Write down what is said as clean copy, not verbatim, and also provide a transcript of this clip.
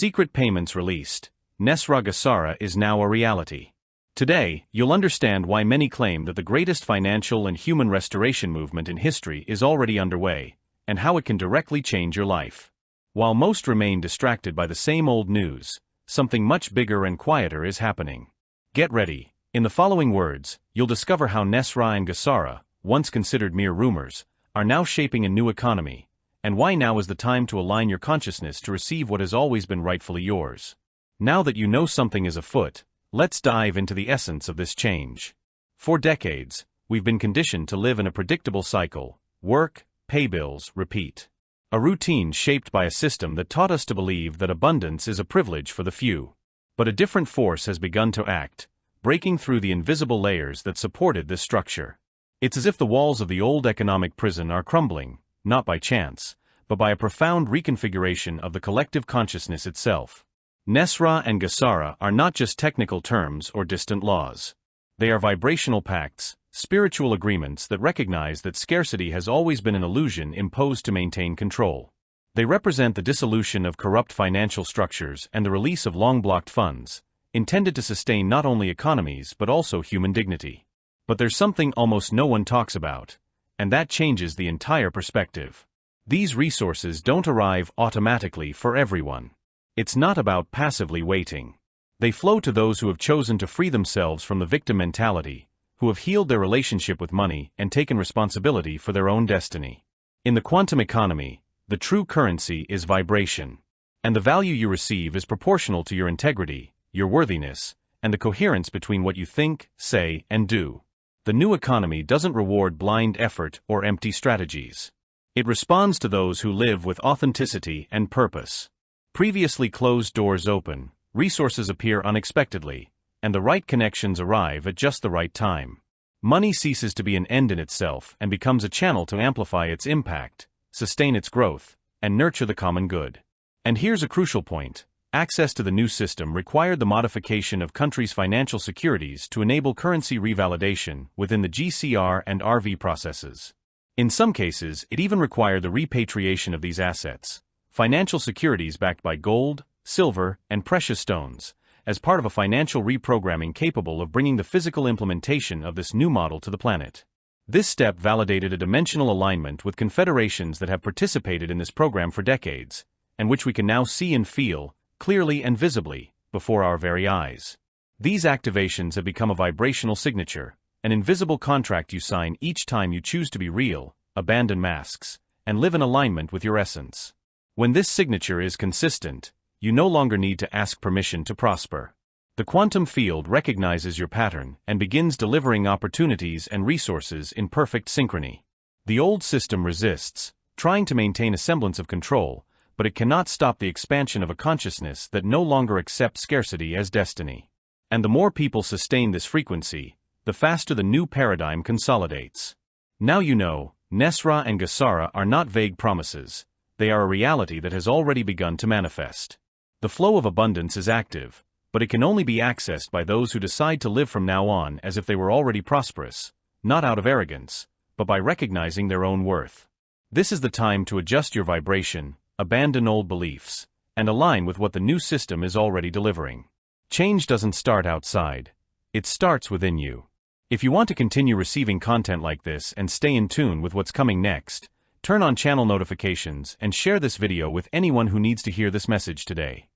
Secret payments released. Nesara GESARA is now a reality. Today, you'll understand why many claim that the greatest financial and human restoration movement in history is already underway, and how it can directly change your life. While most remain distracted by the same old news, something much bigger and quieter is happening. Get ready. In the following words, you'll discover how Nesara and GESARA, once considered mere rumors, are now shaping a new economy, and why now is the time to align your consciousness to receive what has always been rightfully yours. Now that you know something is afoot, let's dive into the essence of this change. For decades, we've been conditioned to live in a predictable cycle: work, pay bills, repeat. A routine shaped by a system that taught us to believe that abundance is a privilege for the few. But a different force has begun to act, breaking through the invisible layers that supported this structure. It's as if the walls of the old economic prison are crumbling, not by chance, but by a profound reconfiguration of the collective consciousness itself. Nesara and GESARA are not just technical terms or distant laws. They are vibrational pacts, spiritual agreements that recognize that scarcity has always been an illusion imposed to maintain control. They represent the dissolution of corrupt financial structures and the release of long-blocked funds, intended to sustain not only economies but also human dignity. But there's something almost no one talks about, and that changes the entire perspective. These resources don't arrive automatically for everyone. It's not about passively waiting. They flow to those who have chosen to free themselves from the victim mentality, who have healed their relationship with money and taken responsibility for their own destiny. In the quantum economy, the true currency is vibration, and the value you receive is proportional to your integrity, your worthiness, and the coherence between what you think, say, and do. The new economy doesn't reward blind effort or empty strategies. It responds to those who live with authenticity and purpose. Previously closed doors open, resources appear unexpectedly, and the right connections arrive at just the right time. Money ceases to be an end in itself and becomes a channel to amplify its impact, sustain its growth, and nurture the common good. And here's a crucial point. Access to the new system required the modification of countries' financial securities to enable currency revalidation within the GCR and RV processes. In some cases, it even required the repatriation of these assets, financial securities backed by gold, silver, and precious stones, as part of a financial reprogramming capable of bringing the physical implementation of this new model to the planet. This step validated a dimensional alignment with confederations that have participated in this program for decades, and which we can now see and feel, clearly and visibly, before our very eyes. These activations have become a vibrational signature, an invisible contract you sign each time you choose to be real, abandon masks, and live in alignment with your essence. When this signature is consistent, you no longer need to ask permission to prosper. The quantum field recognizes your pattern and begins delivering opportunities and resources in perfect synchrony. The old system resists, trying to maintain a semblance of control, but it cannot stop the expansion of a consciousness that no longer accepts scarcity as destiny. And the more people sustain this frequency, the faster the new paradigm consolidates. Now you know, Nesara and GESARA are not vague promises. They are a reality that has already begun to manifest. The flow of abundance is active, but it can only be accessed by those who decide to live from now on as if they were already prosperous, not out of arrogance, but by recognizing their own worth. This is the time to adjust your vibration, abandon old beliefs, and align with what the new system is already delivering. Change doesn't start outside. It starts within you. If you want to continue receiving content like this and stay in tune with what's coming next, turn on channel notifications and share this video with anyone who needs to hear this message today.